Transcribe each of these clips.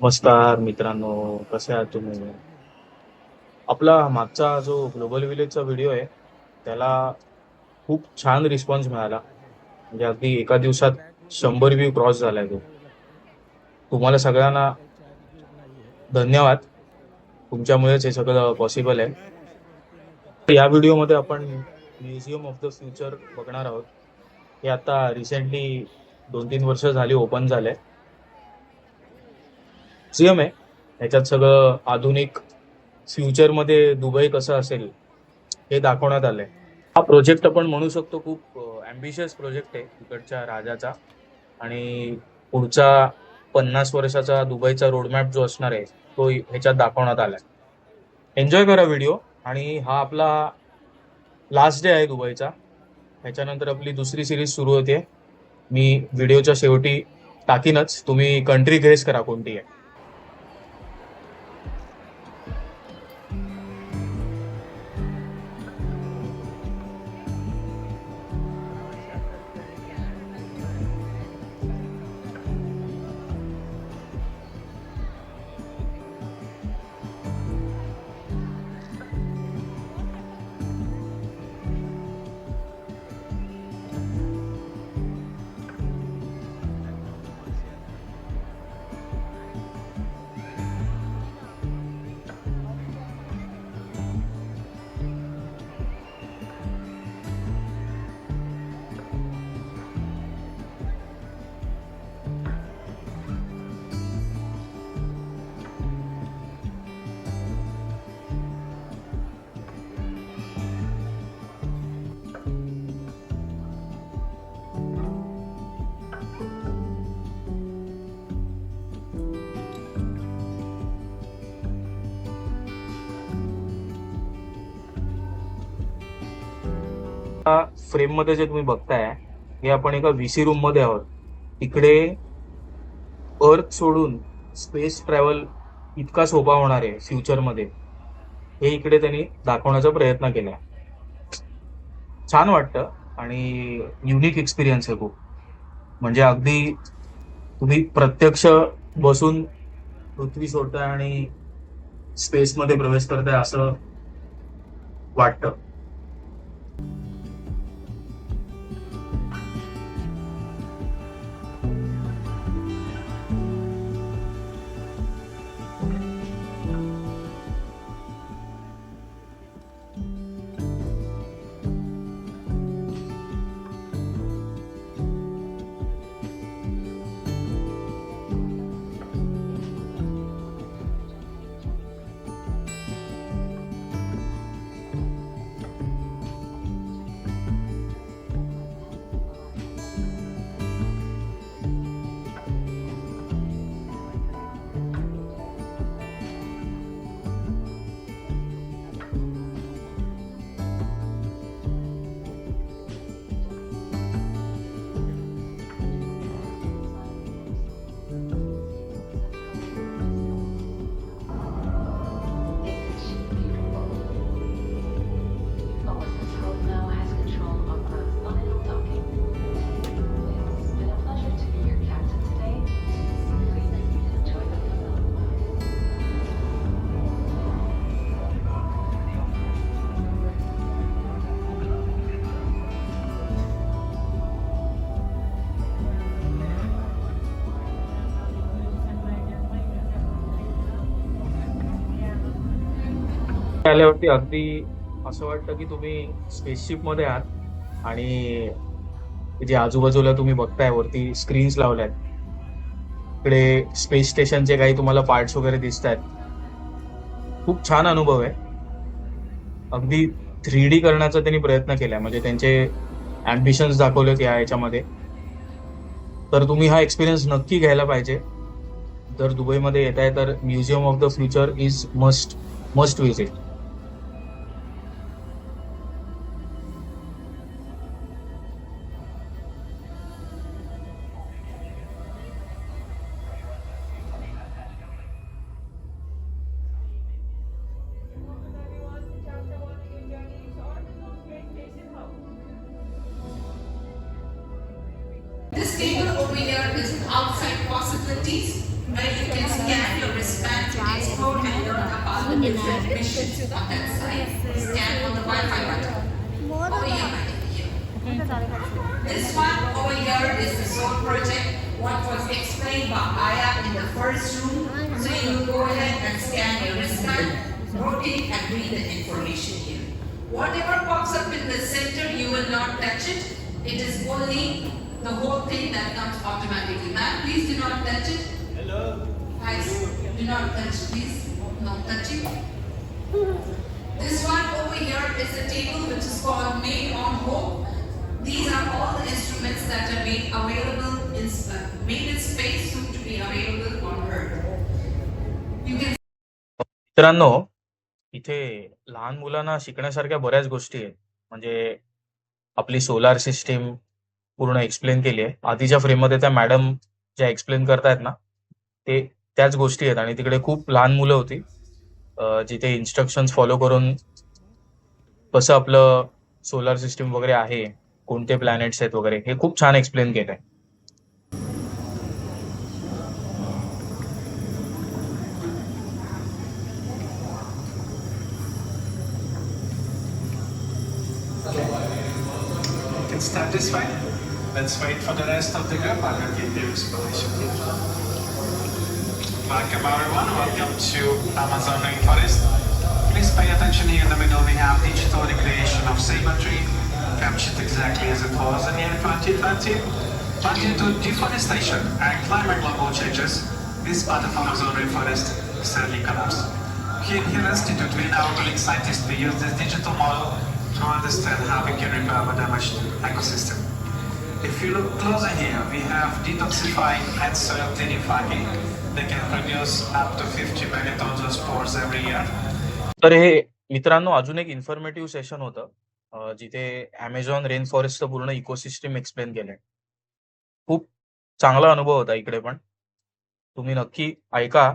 नमस्कार मित्रांनो, कसे आहात तुम्ही? आपला मागचा जो ग्लोबल विलेजचा व्हिडिओ आहे, त्याला खूप छान रिस्पॉन्स मिळाला. म्हणजे अगदी एका दिवसात 100 व्ह्यू क्रॉस झालाय तो. तुम्हाला सगळ्यांना धन्यवाद. तुमच्यामुळेच हे सगळं पॉसिबल आहे. तर या व्हिडिओमध्ये आपण म्युझियम ऑफ द फ्युचर बघणार आहोत. हे आता रिसेंटली 2-3 वर्ष झाली ओपन झालंय. म्युझियम आहे. याच्यात सगळं आधुनिक फ्युचरमध्ये दुबई कसं असेल हे दाखवण्यात आलंय. हा प्रोजेक्ट आपण म्हणू शकतो खूप अँबिशियस प्रोजेक्ट आहे तिकडच्या राजाचा. आणि पुढचा 50 वर्षाचा दुबईचा रोडमॅप जो असणार आहे तो ह्याच्यात दाखवण्यात आलाय. एन्जॉय करा व्हिडिओ. आणि हा आपला लास्ट डे आहे दुबईचा. ह्याच्यानंतर आपली दुसरी सिरीज सुरू होते. मी व्हिडिओच्या शेवटी टाकीनच, तुम्ही कंट्री गेस करा कोणती आहे. फ्रेम मध्ये जे तुम्ही बघताय हे आपण एका व्हीसी रूम मध्ये आहोत. इकडे अर्थ सोडून स्पेस ट्रॅव्हल इतका सोपा होणार आहे फ्युचर मध्ये, हे इकडे त्यांनी दाखवण्याचा प्रयत्न केलाय. छान वाटतं आणि युनिक एक्सपिरियन्स आहे खूप. म्हणजे अगदी तुम्ही प्रत्यक्ष बसून पृथ्वी सोडताय आणि स्पेस मध्ये प्रवेश करताय असं वाटतं. आल्यावरती अगदी असं वाटतं की तुम्ही स्पेसशिप मध्ये आहात. आणि जे आजूबाजूला तुम्ही बघताय वरती स्क्रीन्स लावल्यात, इकडे स्पेस स्टेशनचे काही तुम्हाला पार्ट्स वगैरे दिसत आहेत. खूप छान अनुभव आहे. अगदी 3D करण्याचा त्यांनी प्रयत्न केलाय, म्हणजे त्यांचे अँबिशन्स दाखवलेत या याच्यामध्ये. तर तुम्ही हा एक्सपिरियन्स नक्की घ्यायला पाहिजे. जर दुबईमध्ये येत आहे तर museum of the future is must must visit. This table over here is outside possibilities, where you can scan your wristband to explore and learn about the different missions on that site. Scan on the Wi-Fi button. Over here, madam. This one over here is the SOUL project, what was explained by Aya in the first room. So you will go ahead and scan your wristband, rotate and read the information here. Whatever pops up in the center, you will not touch it. It is only the whole thing that comes automatically. Ma'am, please do not touch it. Hello. Guys, do not touch, please. No touching. This one over here is a table which is called Made on Hope. These are all the instruments that are made available made in space soon to be available on Earth. You can मित्रांनो, इथे लहान मुलांना शिकण्यासारख्या बऱ्याच गोष्टी आहेत. म्हणजे आपली सोलार सिस्टीम पूर्ण एक्सप्लेन केली आहे. आधीच्या फ्रेममध्ये त्या मॅडम ज्या एक्सप्लेन करतायत ना, ते त्याच गोष्टी आहेत आणि तिकडे खूप लहान मुलं होती, जिथे इन्स्ट्रक्शन्स फॉलो करून कसं आपलं सोलार सिस्टीम वगैरे आहे, कोणते प्लॅनेट्स आहेत वगैरे, हे खूप छान एक्सप्लेन केलंय. Satisfied? Let's wait for the rest of the group. I will give you explanation. Welcome everyone. Welcome to Amazon Rainforest. Please pay attention here in the middle. We have digital recreation of saber tree, captured exactly as it was in the year 2020. But due to deforestation and climate global changes, this part of Amazon Rainforest sadly collapsed. Here in Hill Institute, we now doing scientists to use this digital model to understand how we can repair the damaged ecosystem. If you look closer here, we have detoxifying and soil cleanifying. They can produce up to 50 megatons of spores every year. तर हे मित्रांनो अजून एक informative session होतं, जिथे Amazon rain फॉरेस्टचं पूर्ण ecosystem explain केलंय. खूप चांगला अनुभव होता इकडे पण. तुम्ही नक्की ऐका.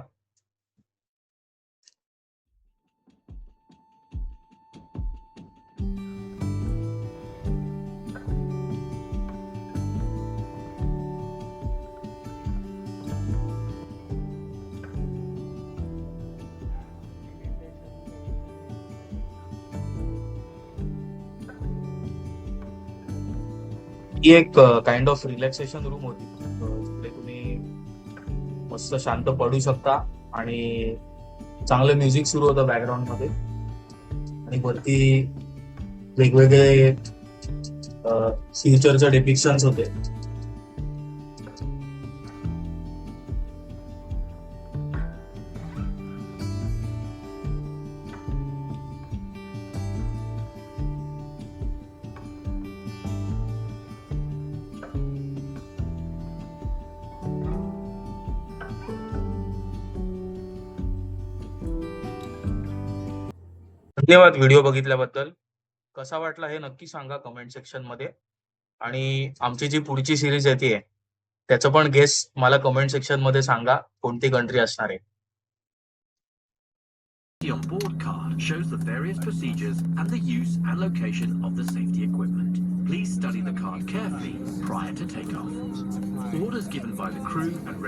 ही एक काइंड ऑफ रिलॅक्सेशन रूम होती, जिकडे तुम्ही मस्त शांत पडू शकता आणि चांगलं म्युझिक सुरू होतं बॅकग्राऊंड मध्ये आणि वरती वेगवेगळे फ्युचरचे डिपिक्शन्स होते. धन्यवाद व्हिडिओ बघितल्याबद्दल. कसा वाटला हे नक्की सांगा कमेंट सेक्शन मध्ये आणि आमची जी पुढची सिरीज येते त्याचं पण गेस मला कमेंट सेक्शन मध्ये सांगा कोणती कंट्री असणार आहे. The on-board card shows the various procedures and the use and location of the safety equipment. Please study the card carefully prior to takeoff. Orders given by the crew and